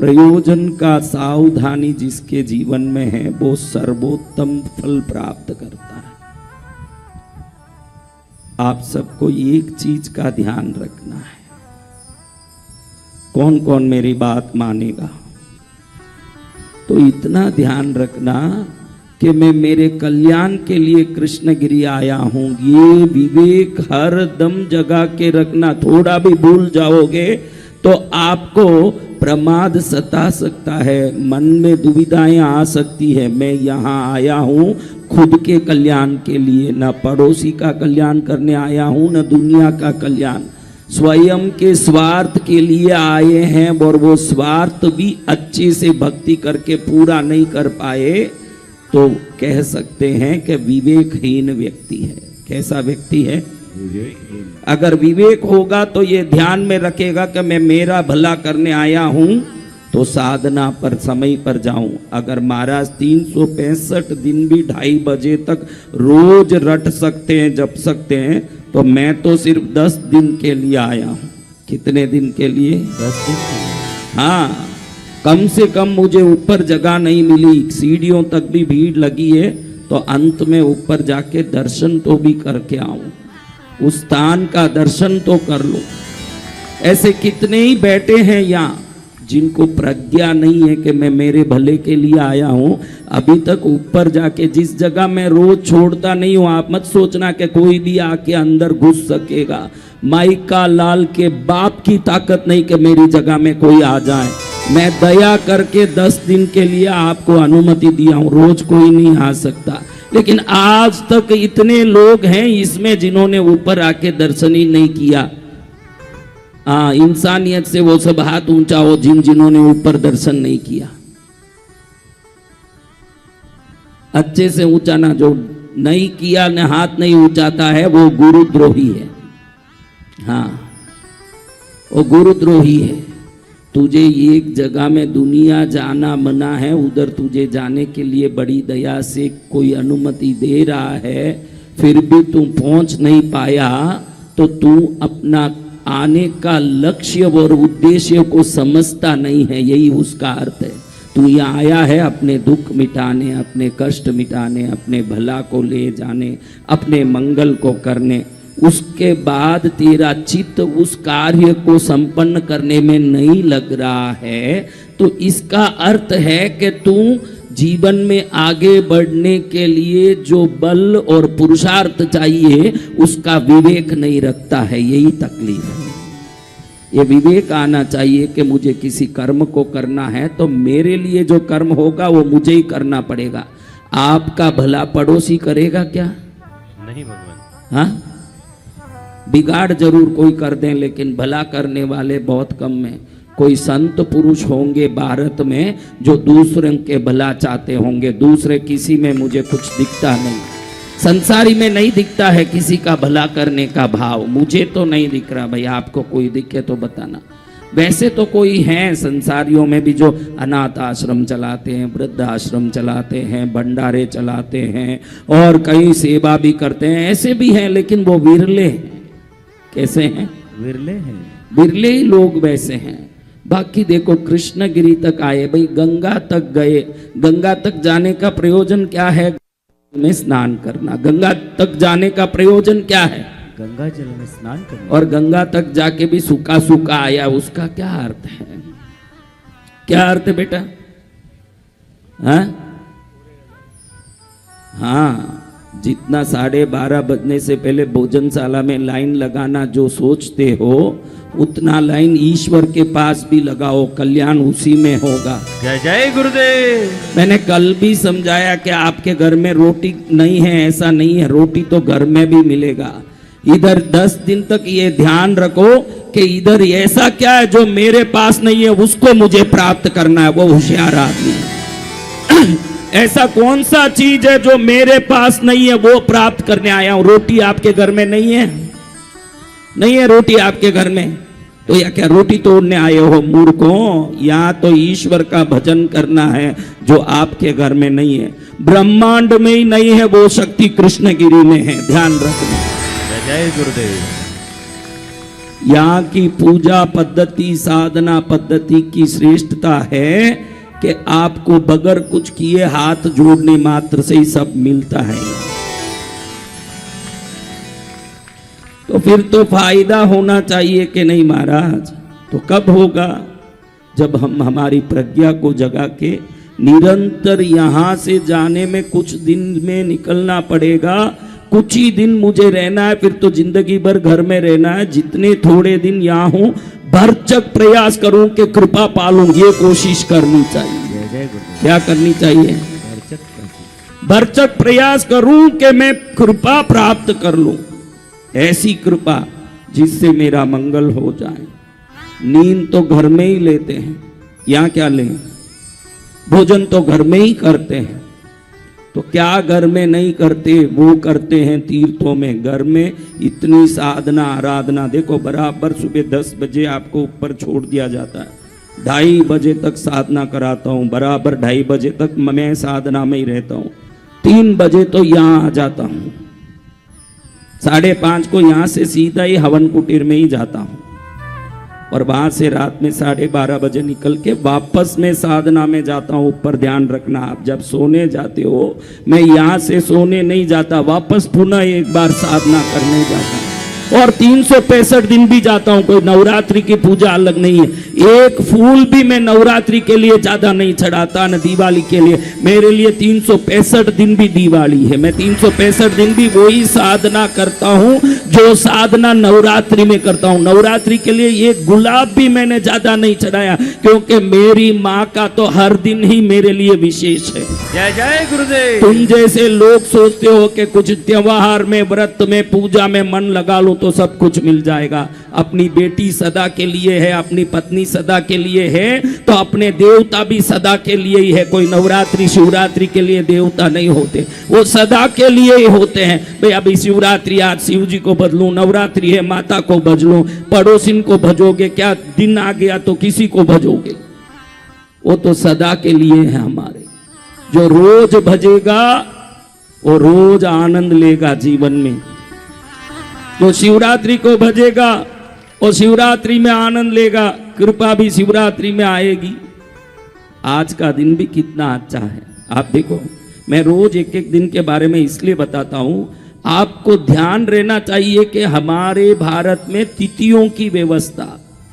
प्रयोजन का सावधानी जिसके जीवन में है वो सर्वोत्तम फल प्राप्त करता है। आप सबको एक चीज का ध्यान रखना है। कौन कौन मेरी बात मानेगा? तो इतना ध्यान रखना कि मैं मेरे कल्याण के लिए कृष्णगिरी आया हूं। ये विवेक हर दम जगा के रखना। थोड़ा भी भूल जाओगे तो आपको प्रमाद सता सकता है, मन में दुविधाएं आ सकती है। मैं यहाँ आया हूँ खुद के कल्याण के लिए, न पड़ोसी का कल्याण करने आया हूँ न दुनिया का कल्याण। स्वयं के स्वार्थ के लिए आए हैं और वो स्वार्थ भी अच्छे से भक्ति करके पूरा नहीं कर पाए तो कह सकते हैं कि विवेकहीन व्यक्ति है। कैसा व्यक्ति है? अगर विवेक होगा तो ये ध्यान में रखेगा कि मैं मेरा भला करने आया हूं तो साधना पर समय पर जाऊं। अगर महाराज 365 दिन भी 2:30 बजे तक रोज रट सकते हैं, जप सकते हैं, तो मैं तो सिर्फ 10 दिन के लिए आया हूं। कितने दिन के लिए? 10 दिन। हाँ, कम से कम मुझे ऊपर जगह नहीं मिली, सीढ़ियों तक भी भीड़ लगी है, तो अंत में ऊपर जाके दर्शन तो भी करके आऊं, उस स्थान का दर्शन तो कर लो। ऐसे कितने ही बैठे हैं यहाँ जिनको प्रज्ञा नहीं है कि मैं मेरे भले के लिए आया हूं। अभी तक ऊपर जाके जिस जगह मैं रोज छोड़ता नहीं हूं, आप मत सोचना कि कोई भी आके अंदर घुस सकेगा। माइका लाल के बाप की ताकत नहीं कि मेरी जगह में कोई आ जाए। मैं दया करके 10 दिन के लिए आपको अनुमति दिया हूं, रोज कोई नहीं आ सकता। लेकिन आज तक इतने लोग हैं इसमें जिन्होंने ऊपर आके दर्शन ही नहीं किया। इंसानियत से वो सब हाथ ऊंचा हो जिन्होंने ऊपर दर्शन नहीं किया। अच्छे से ऊंचा ना, जो नहीं किया न हाथ नहीं ऊंचाता है वो गुरुद्रोही है। हाँ, वो गुरुद्रोही है। तुझे एक जगह में दुनिया जाना मना है, उधर तुझे जाने के लिए बड़ी दया से कोई अनुमति दे रहा है, फिर भी तू पहुंच नहीं पाया, तो तू अपना आने का लक्ष्य और उद्देश्य को समझता नहीं है। यही उसका अर्थ है। तू यहाँ आया है अपने दुख मिटाने, अपने कष्ट मिटाने, अपने भला को ले जाने, अपने मंगल को करने। उसके बाद तेरा चित्त उस कार्य को संपन्न करने में नहीं लग रहा है, तो इसका अर्थ है कि तू जीवन में आगे बढ़ने के लिए जो बल और पुरुषार्थ चाहिए उसका विवेक नहीं रखता है। यही तकलीफ है। ये विवेक आना चाहिए कि मुझे किसी कर्म को करना है तो मेरे लिए जो कर्म होगा वो मुझे ही करना पड़ेगा। आपका भला पड़ोसी करेगा क्या? नहीं भगवान। हाँ, बिगाड़ जरूर कोई कर दें लेकिन भला करने वाले बहुत कम हैं। कोई संत पुरुष होंगे भारत में जो दूसरे के भला चाहते होंगे। दूसरे किसी में मुझे कुछ दिखता नहीं, संसारी में नहीं दिखता है किसी का भला करने का भाव। मुझे तो नहीं दिख रहा भाई, आपको कोई दिखे तो बताना। वैसे तो कोई हैं संसारियों में भी जो अनाथ आश्रम चलाते हैं, वृद्ध आश्रम चलाते हैं, भंडारे चलाते हैं और कई सेवा भी करते हैं, ऐसे भी हैं, लेकिन वो विरले हैं। कैसे हैं? विरले हैं। विरले ही लोग वैसे हैं। बाकी देखो कृष्णगिरी तक आए भाई, गंगा तक गए। गंगा तक जाने का प्रयोजन क्या है? में स्नान करना। गंगा तक जाने का प्रयोजन क्या है? गंगा जल में स्नान करना। और गंगा तक जाके भी सूखा सूखा आया, उसका क्या अर्थ है? क्या अर्थ है बेटा? हाँ, जितना 12:30 बजने से पहले भोजनशाला में लाइन लगाना जो सोचते हो, उतना लाइन ईश्वर के पास भी लगाओ, कल्याण उसी में होगा। जय जय गुरुदेव। मैंने कल भी समझाया कि आपके घर में रोटी नहीं है, ऐसा नहीं है, रोटी तो घर में भी मिलेगा। इधर 10 दिन तक ये ध्यान रखो कि इधर ऐसा क्या है जो मेरे पास नहीं है, उसको मुझे प्राप्त करना है। वो होशियार आदमी है। ऐसा कौन सा चीज है जो मेरे पास नहीं है, वो प्राप्त करने आया हूं। रोटी आपके घर में नहीं है? नहीं है रोटी आपके घर में, तो या क्या रोटी तोड़ने आए हो मूर्खों? यहाँ तो ईश्वर का भजन करना है जो आपके घर में नहीं है। ब्रह्मांड में ही नहीं है वो शक्ति, कृष्णगिरी में है। ध्यान रखना। जय गुरुदेव। यहाँ की पूजा पद्धति, साधना पद्धति की श्रेष्ठता है कि आपको बगैर कुछ किए हाथ जोड़ने मात्र से ही सब मिलता है। तो फिर तो फायदा होना चाहिए कि नहीं महाराज? तो कब होगा? जब हम हमारी प्रज्ञा को जगा के निरंतर यहाँ से जाने में कुछ दिन में निकलना पड़ेगा। कुछ ही दिन मुझे रहना है, फिर तो जिंदगी भर घर में रहना है। जितने थोड़े दिन यहाँ हूँ भरचक प्रयास करूं कि कृपा पालूं, ये कोशिश करनी चाहिए। क्या करनी चाहिए? भरचक प्रयास करूं कि मैं कृपा प्राप्त कर लूं, ऐसी कृपा जिससे मेरा मंगल हो जाए। नींद तो घर में ही लेते हैं, यहाँ क्या लें? भोजन तो घर में ही करते हैं, तो क्या घर में नहीं करते? वो करते हैं तीर्थों में। घर में इतनी साधना आराधना, देखो बराबर सुबह 10 बजे आपको ऊपर छोड़ दिया जाता है, 2:30 बजे तक साधना कराता हूँ, बराबर 2:30 बजे तक मैं साधना में ही रहता हूँ। 3 बजे तो यहाँ आ जाता हूँ, 5:30 को यहाँ से सीधा ही हवन कुटीर में ही जाता हूँ, और वहां से रात में 12:30 बजे निकल के वापस मैं साधना में जाता हूँ। ऊपर ध्यान रखना, आप जब सोने जाते हो, मैं यहाँ से सोने नहीं जाता, वापस पुनः एक बार साधना करने जाता हूँ। और 365 दिन भी जाता हूँ, कोई नवरात्रि की पूजा अलग नहीं है। एक फूल भी मैं नवरात्रि के लिए ज्यादा नहीं चढ़ाता, न दिवाली के लिए। मेरे लिए 365 दिन भी दिवाली है। मैं 365 दिन भी वही साधना करता हूँ जो साधना नवरात्रि में करता हूँ। नवरात्रि के लिए एक गुलाब भी मैंने ज्यादा नहीं चढ़ाया, क्योंकि मेरी माँ का तो हर दिन ही मेरे लिए विशेष है। जय जय गुरुदेव। तुम जैसे लोग सोचते हो कि कुछ त्योहार में, व्रत में, पूजा में मन लगा लो तो सब कुछ मिल जाएगा। अपनी बेटी सदा के लिए है, अपनी पत्नी सदा के लिए है, तो अपने देवता भी सदा के लिए ही है। कोई नवरात्रि शिवरात्रि के लिए देवता नहीं होते, वो सदा के लिए ही होते हैं। भाई अभी शिवरात्रि, आज शिव जी को बदलूं, नवरात्रि है माता को भजलूं, पड़ोसिन को भजोगे क्या? दिन आ गया तो किसी को भजोगे? वो तो सदा के लिए है हमारे। जो रोज भजेगा वो रोज आनंद लेगा जीवन में। जो शिवरात्रि को भजेगा और शिवरात्रि में आनंद लेगा, कृपा भी शिवरात्रि में आएगी। आज का दिन भी कितना अच्छा है। आप देखो, मैं रोज एक एक दिन के बारे में इसलिए बताता हूं, आपको ध्यान रहना चाहिए कि हमारे भारत में तिथियों की व्यवस्था,